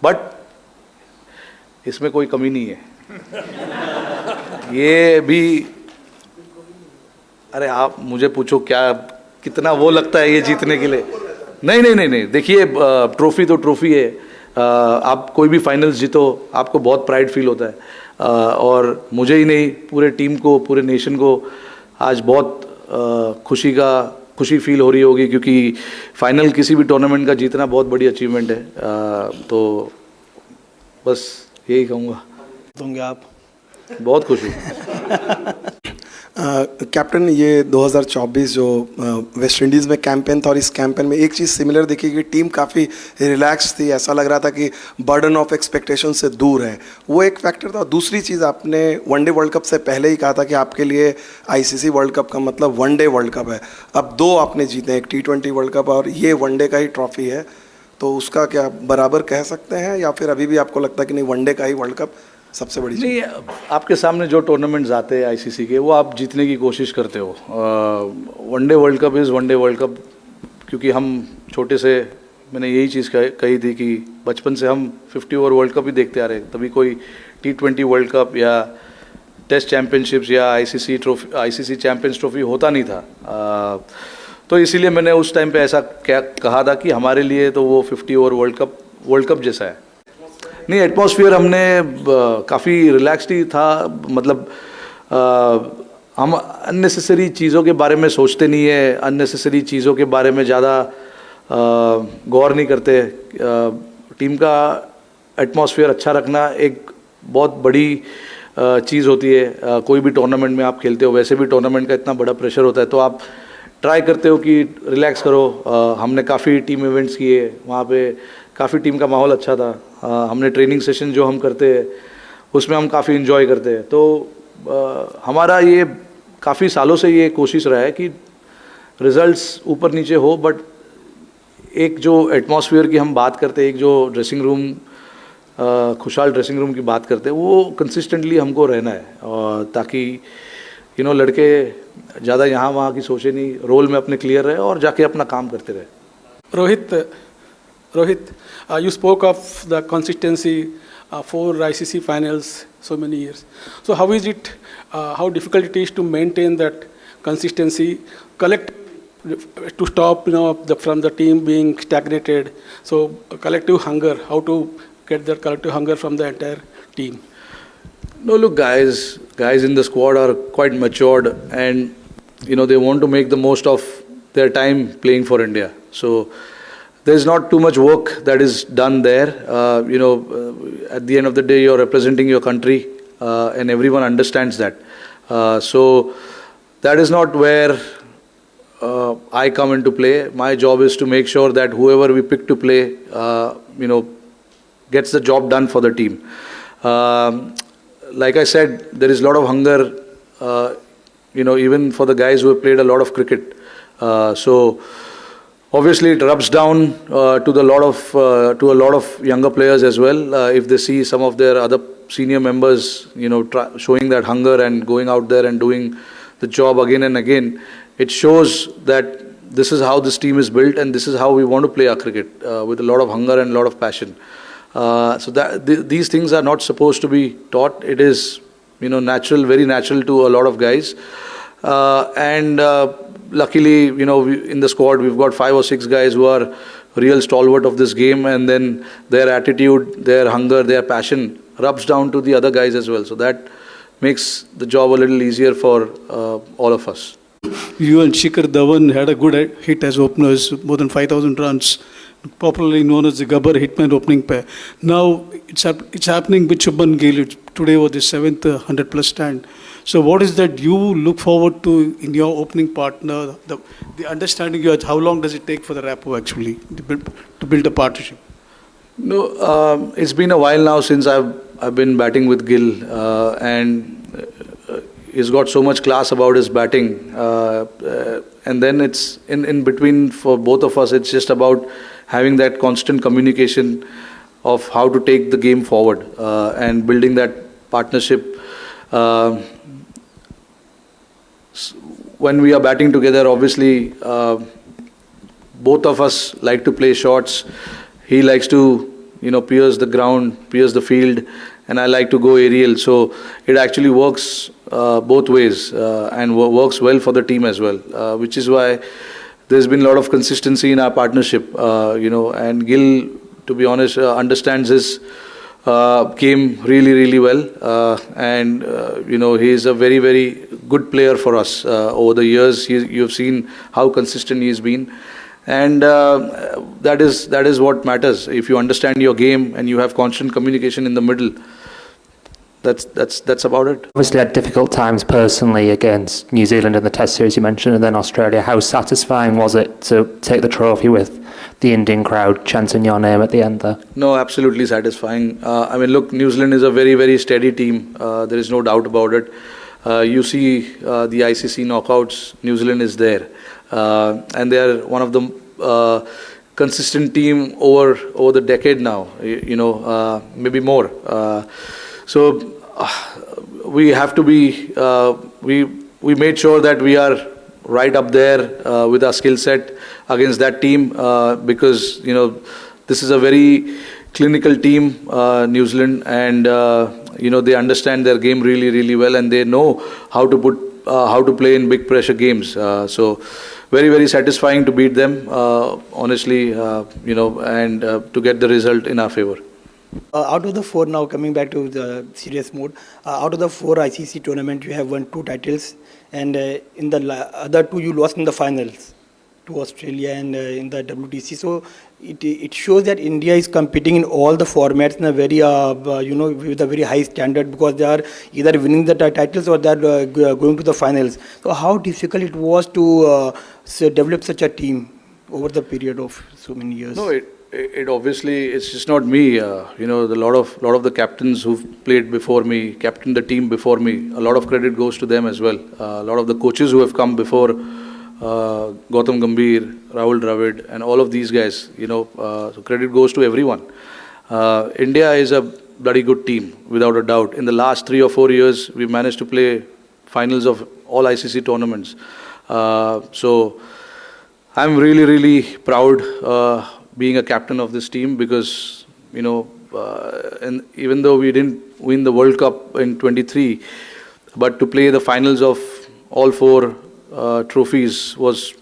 But इसमें कोई कमी नहीं है। ये भी, अरे आप मुझे पूछो क्या कितना वो लगता है ये जीतने के लिए। नहीं नहीं नहीं नहीं, देखिए ट्रॉफी तो ट्रॉफी है। आप कोई भी फाइनल्स जीतो आपको बहुत प्राइड फील होता है, और मुझे ही नहीं पूरे टीम को, पूरे नेशन को आज बहुत खुशी फील हो रही होगी, क्योंकि फाइनल किसी भी टूर्नामेंट का जीतना बहुत बड़ी अचीवमेंट है। तो बस यही कहूँगा। होंगे आप बहुत खुशी। कैप्टन, ये 2024 जो वेस्ट इंडीज़ में कैंपेन था, और इस कैंपेन में एक चीज़ सिमिलर दिखी कि टीम काफ़ी रिलैक्स थी, ऐसा लग रहा था कि बर्डन ऑफ एक्सपेक्टेशन से दूर है, वो एक फैक्टर था। दूसरी चीज़, आपने वनडे वर्ल्ड कप से पहले ही कहा था कि आपके लिए आईसीसी वर्ल्ड कप का मतलब वनडे वर्ल्ड कप है। अब 2 आपने जीते हैं, एक T20 वर्ल्ड कप और ये वनडे का ही ट्रॉफी है, तो उसका क्या बराबर कह सकते हैं, या फिर अभी भी आपको लगता है कि नहीं वनडे का ही वर्ल्ड कप सबसे बड़ी? नहीं, आपके सामने जो टूर्नामेंट्स आते हैं आईसीसी के, वो आप जीतने की कोशिश करते हो। One day world cup is one day world cup, क्योंकि हम छोटे से, मैंने यही चीज़ कही थी कि बचपन से हम 50 ओवर वर्ल्ड कप ही देखते आ रहे हैं। तभी कोई T20 वर्ल्ड कप या टेस्ट चैम्पियनशिप्स या आईसीसी चैम्पियंस ट्रॉफी होता नहीं था। तो इसीलिए मैंने उस टाइम पे ऐसा क्या कहा था कि हमारे लिए तो वो 50 ओवर वर्ल्ड कप जैसा है। नहीं, एटमॉस्फेयर हमने काफ़ी रिलैक्स्ड ही था, मतलब हम अननेसेसरी चीज़ों के बारे में सोचते नहीं है, अननेसेसरी चीज़ों के बारे में ज़्यादा गौर नहीं करते। टीम का एटमॉस्फेयर अच्छा रखना एक बहुत बड़ी चीज़ होती है। कोई भी टूर्नामेंट में आप खेलते हो, वैसे भी टूर्नामेंट का इतना बड़ा प्रेशर होता है, तो आप ट्राई करते हो कि रिलैक्स करो। हमने काफ़ी टीम इवेंट्स किए, वहाँ पे काफ़ी टीम का माहौल अच्छा था। हमने ट्रेनिंग सेशन जो हम करते हैं उसमें हम काफ़ी इन्जॉय करते हैं। तो हमारा ये काफ़ी सालों से ये कोशिश रहा है कि रिजल्ट्स ऊपर नीचे हो, बट एक जो एटमॉस्फेयर की हम बात करते हैं, एक जो ड्रेसिंग रूम, खुशहाल ड्रेसिंग रूम की बात करते हैं, वो कंसिस्टेंटली हमको रहना है, ताकि लड़के ज़्यादा यहाँ वहाँ की सोचे नहीं, रोल में अपने क्लियर रहे और जाके अपना काम करते रहे। Rohit, you spoke of the consistency for ICC finals so many years. So how is it, how difficult it is to maintain that consistency, to stop from the team being stagnated? So collective hunger, how to get that collective hunger from the entire team? No, look, guys in the squad are quite matured, and they want to make the most of their time playing for India. So there's not too much work that is done there. At the end of the day, you're representing your country, and everyone understands that. So that is not where I come into play. My job is to make sure that whoever we pick to play, gets the job done for the team. Like I said, there is a lot of hunger, even for the guys who have played a lot of cricket. So obviously, it rubs down to a lot of younger players as well. If they see some of their other senior members, showing that hunger and going out there and doing the job again and again, it shows that this is how this team is built, and this is how we want to play our cricket, with a lot of hunger and a lot of passion. So these things are not supposed to be taught. It is, natural, very natural to a lot of guys, and luckily, in the squad, we've got 5 or 6 guys who are real stalwart of this game, and then their attitude, their hunger, their passion rubs down to the other guys as well. So that makes the job a little easier for all of us. You and Shikhar Dhawan had a good hit as openers, more than 5,000 runs, popularly known as the Gabbar Hitman opening pair. Now it's happening with Shubman Gill. Today was the 7th 100-plus stand. So what is that you look forward to in your opening partner? The understanding you had, how long does it take for the rapport actually to build a partnership? No, it's been a while now since I've been batting with Gill, and he's got so much class about his batting. And then it's in between for both of us. It's just about having that constant communication of how to take the game forward, and building that partnership. When we are batting together, obviously, both of us like to play shots. He likes to, pierce the ground, pierce the field, and I like to go aerial. So it actually works both ways and works well for the team as well, which is why there's been a lot of consistency in our partnership. And Gil, to be honest, understands his game really, really well. And he is a very, very good player for us. Over the years, you've seen how consistent he's been. And that is what matters. If you understand your game and you have constant communication in the middle, that's about it. Obviously had difficult times personally against New Zealand in the Test series you mentioned, and then Australia. How satisfying was it to take the trophy with the Indian crowd chanting your name at the end there? No, absolutely satisfying. Look, New Zealand is a very, very steady team. There is no doubt about it. You see the ICC knockouts, New Zealand is there. And they are one of the consistent team over the decade now, maybe more. So we have to be, we made sure that we are right up there with our skill set against that team because, this is a very clinical team, New Zealand, and, they understand their game really, really well, and they know how to play in big pressure games. So very, very satisfying to beat them, honestly, and to get the result in our favor. Out of the four, now coming back to the serious mode, out of the four ICC tournaments, you have won 2 titles, and in the other 2 you lost in the finals to Australia and in the WTC. So it shows that India is competing in all the formats in a very, with a very high standard, because they are either winning the titles or they are going to the finals. So how difficult it was to develop such a team over the period of so many years? No, it obviously, it's just not me. A lot of the captains who've played before me, captained the team before me, a lot of credit goes to them as well. A lot of the coaches who have come before, Gautam Gambhir, Rahul Dravid, and all of these guys, so credit goes to everyone. India is a bloody good team, without a doubt. In the last 3 or 4 years, we managed to play finals of all ICC tournaments. So I'm really, really proud being a captain of this team because, and even though we didn't win the World Cup in 23, but to play the finals of all 4 trophies was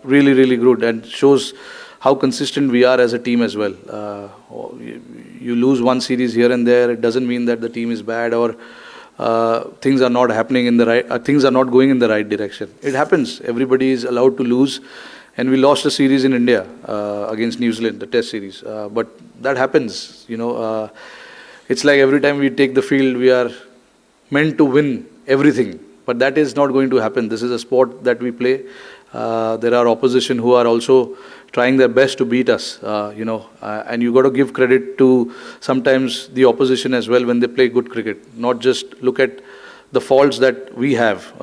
really, really good and shows how consistent we are as a team as well. You lose one series here and there, it doesn't mean that the team is bad or things are not happening in the right, things are not going in the right direction. It happens. Everybody is allowed to lose. And we lost a series in India against New Zealand, the Test series. But that happens, It's like every time we take the field, we are meant to win everything. But that is not going to happen. This is a sport that we play. There are opposition who are also trying their best to beat us, and you got to give credit to sometimes the opposition as well when they play good cricket. Not just look at the faults that we have.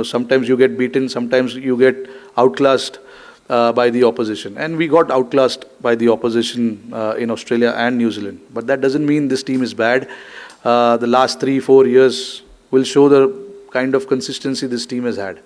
Sometimes you get beaten, sometimes you get outclassed by the opposition. And we got outclassed by the opposition in Australia and New Zealand. But that doesn't mean this team is bad. The last 3-4 years will show the kind of consistency this team has had.